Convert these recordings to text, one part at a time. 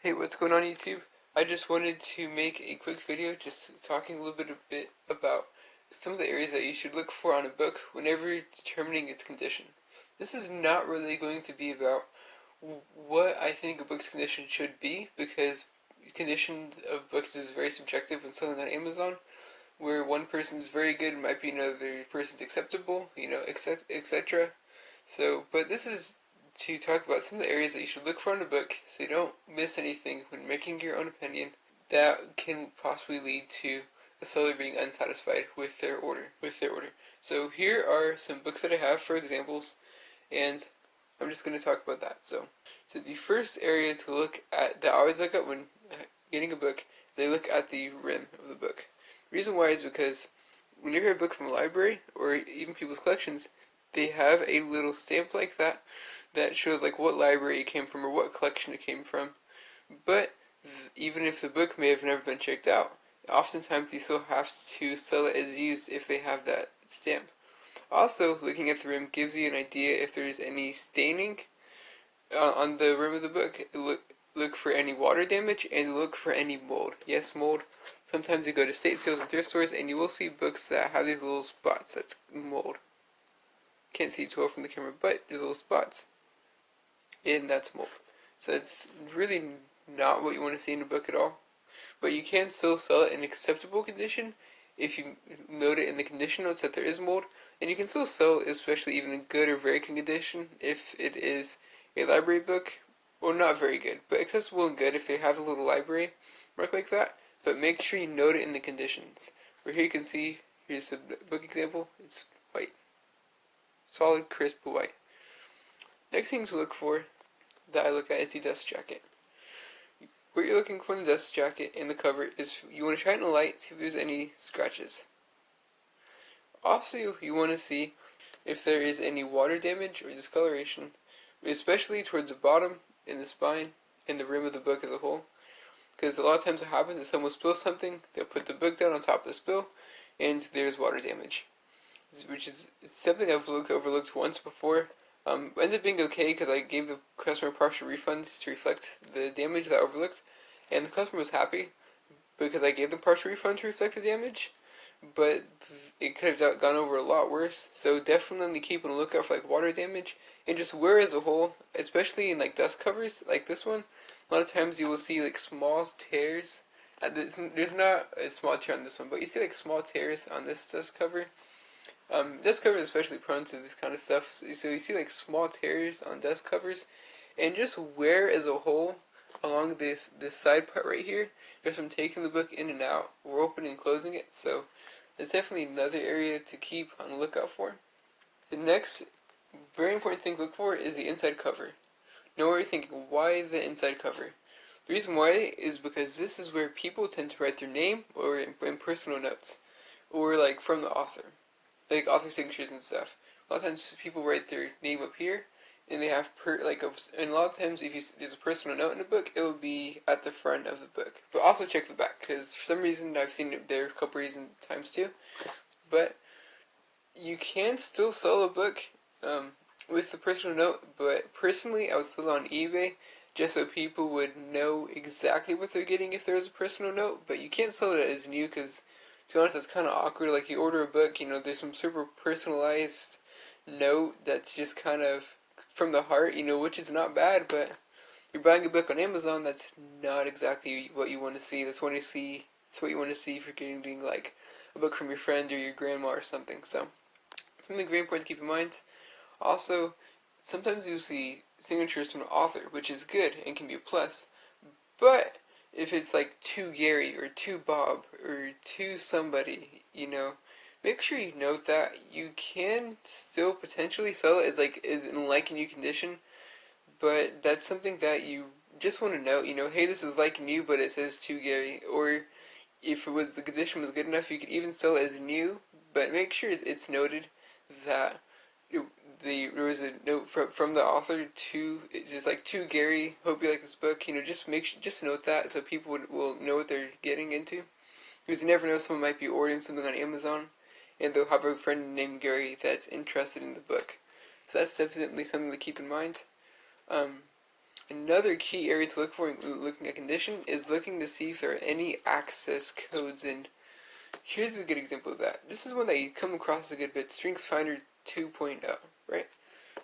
Hey, what's going on YouTube? I just wanted to make a quick video just talking a bit about some of the areas that you should look for on a book whenever determining its condition. This is not really going to be about what I think a book's condition should be, because condition of books is very subjective when selling on Amazon, where one person's very good might be another person's acceptable, etc. But this is to talk about some of the areas that you should look for in a book so you don't miss anything when making your own opinion that can possibly lead to the seller being unsatisfied with their order. So here are some books that I have for examples, and I'm just going to talk about that. So the first area to look at that I always look at when getting a book is I look at the rim of the book. The reason why is because when you get a book from a library or even people's collections, they have a little stamp like that that shows like what library it came from or what collection it came from. But even if the book may have never been checked out, oftentimes you still have to sell it as used if they have that stamp. Also, looking at the rim gives you an idea if there's any staining on the rim of the book. Look for any water damage and look for any mold. Yes, mold. Sometimes you go to state sales and thrift stores and you will see books that have these little spots. That's mold. Can't see too well from the camera, but there's little spots, and that's mold. So it's really not what you want to see in a book at all. But you can still sell it in acceptable condition if you note it in the condition notes that there is mold, and you can still sell it, especially even in good or very good condition, if it is a library book. Well, not very good, but acceptable and good if they have a little library mark like that. But make sure you note it in the conditions. Where here you can see, here's a book example. It's white. Solid, crisp white. Next thing to look for that I look at is the dust jacket. What you're looking for in the dust jacket and the cover is you want to try it in the light, see if there's any scratches. Also, you want to see if there is any water damage or discoloration, especially towards the bottom, in the spine, and the rim of the book as a whole. Because a lot of times what happens is someone spills something, they'll put the book down on top of the spill, and there's water damage. Which is something I've overlooked once before. Ended up being okay because I gave the customer partial refunds to reflect the damage that I overlooked, and the customer was happy because I gave them partial refund to reflect the damage. But it could have gone over a lot worse. So definitely keep on the lookout for like water damage and just wear as a whole, especially in like dust covers like this one. A lot of times you will see like small tears. There's not a small tear on this one, but you see like small tears on this dust cover. Dust cover is especially prone to this kind of stuff, so you see like small tears on dust covers, and just wear as a whole along this side part right here, just from taking the book in and out, or opening and closing it. So it's definitely another area to keep on the lookout for. The next very important thing to look for is the inside cover. Now what you're thinking, why the inside cover? The reason why is because this is where people tend to write their name or in personal notes, or like from the author. Like author signatures and stuff. A lot of times people write their name up here, and they have and a lot of times if there's a personal note in the book, it will be at the front of the book. But also check the back, because for some reason I've seen it there a couple reasons times too. But you can still sell a book with the personal note, but personally I would sell it on eBay just so people would know exactly what they're getting if there was a personal note. But you can't sell it as new because, to be honest, it's kind of awkward. Like you order a book, there's some super personalized note that's just kind of from the heart, which is not bad, but you're buying a book on Amazon, that's not exactly what you want to see. That's what you want to see if you're getting like a book from your friend or your grandma or something. So something very important to keep in mind. Also, sometimes you'll see signatures from an author, which is good and can be a plus, but if it's like to Gary or to Bob or to somebody, make sure you note that you can still potentially sell it as in like new condition, but that's something that you just want to note. Hey, this is like new, but it says to Gary. Or if the condition was good enough, you could even sell it as new, but make sure it's noted that there was a note from the author to, just like, to Gary, hope you like this book. Just note that so people will know what they're getting into, because you never know, someone might be ordering something on Amazon and they'll have a friend named Gary that's interested in the book. So that's definitely something to keep in mind. Another key area to look for in looking at condition is looking to see if there are any access codes. And here's a good example of that. This is one that you come across a good bit, Strengths Finder 2.0, right?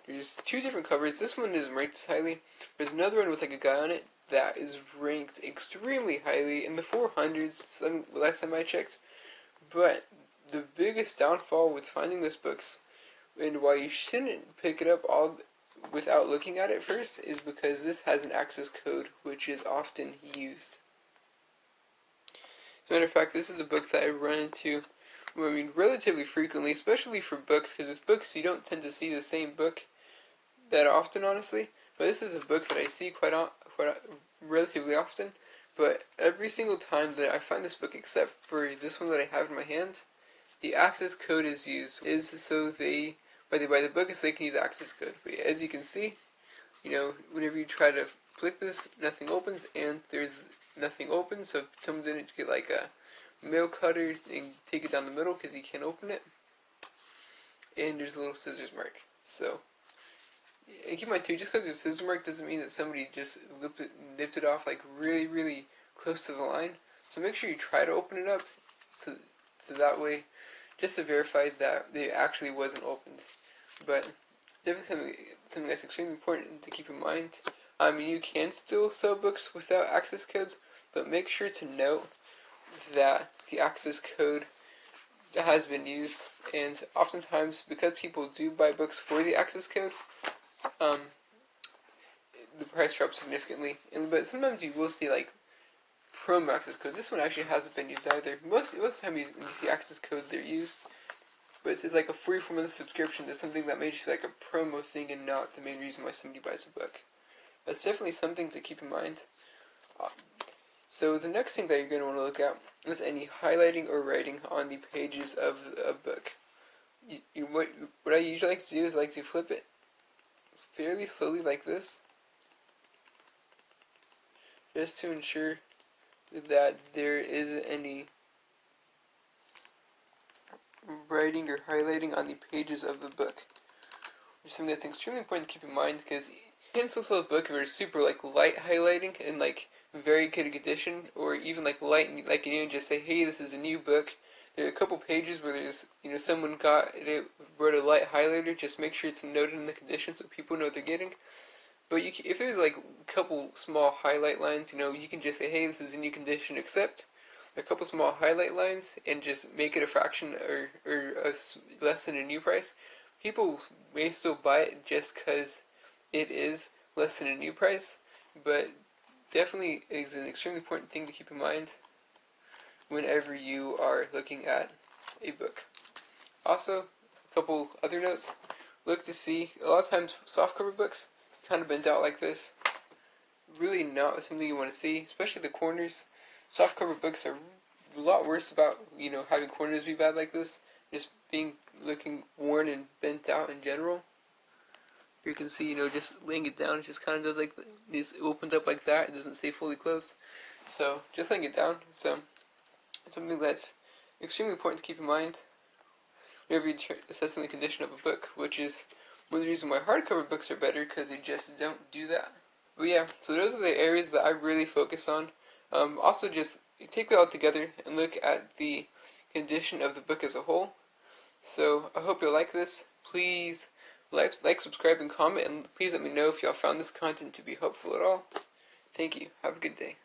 There's two different covers. This one isn't ranked as highly. There's another one with like a guy on it that is ranked extremely highly in the 400s last time I checked. But the biggest downfall with finding those books and why you shouldn't pick it up all without looking at it first is because this has an access code which is often used. As a matter of fact, this is a book that I run into, relatively frequently, especially for books, because with books you don't tend to see the same book that often, honestly. But this is a book that I see relatively often. But every single time that I find this book, except for this one that I have in my hand, the access code is used. Is so they by the book is so they can use access code. But as you can see, whenever you try to click this, nothing opens, and there's nothing open. So if someone didn't get like a nail cutter and take it down the middle because you can't open it, and there's a little scissors mark. So. And keep in mind too, just because there's a scissors mark doesn't mean that somebody just nipped it off like really, really close to the line. So make sure you try to open it up, so that way, just to verify that it actually wasn't opened. But definitely something that's extremely important to keep in mind. You can still sell books without access codes, but make sure to note that the access code has been used, and oftentimes because people do buy books for the access code, the price drops significantly. But sometimes you will see like promo access codes. This one actually hasn't been used either. Most of the time when you see access codes, they're used. But it's like a free 4-month subscription to something that made you feel like a promo thing and not the main reason why somebody buys a book. That's definitely something to keep in mind. So the next thing that you're going to want to look at is any highlighting or writing on the pages of a book. What I usually like to do is like to flip it fairly slowly like this, just to ensure that there isn't any writing or highlighting on the pages of the book. Which is something that's extremely important to keep in mind, because you can still sell a book if it's super like light highlighting and like very good condition, or even like light, like just say, hey, this is a new book. There are a couple pages where there's someone wrote a light highlighter. Just make sure it's noted in the condition so people know what they're getting. But if there's like a couple small highlight lines, you can just say, hey, this is a new condition, except a couple small highlight lines, and just make it a fraction or less than a new price. People may still buy it just because it is less than a new price, but definitely is an extremely important thing to keep in mind whenever you are looking at a book. Also, a couple other notes. Look to see, a lot of times softcover books kind of bent out like this. Really not something you want to see, especially the corners. Softcover books are a lot worse about, having corners be bad like this. Just looking worn and bent out in general. You can see, just laying it down, it just kind of does like, it opens up like that. It doesn't stay fully closed. So, just laying it down. So, it's something that's extremely important to keep in mind whenever you're assessing the condition of a book, which is one of the reasons why hardcover books are better, because they just don't do that. But yeah, so those are the areas that I really focus on. Also, just take that all together and look at the condition of the book as a whole. So, I hope you'll like this. Please like, subscribe, and comment, and please let me know if y'all found this content to be helpful at all. Thank you. Have a good day.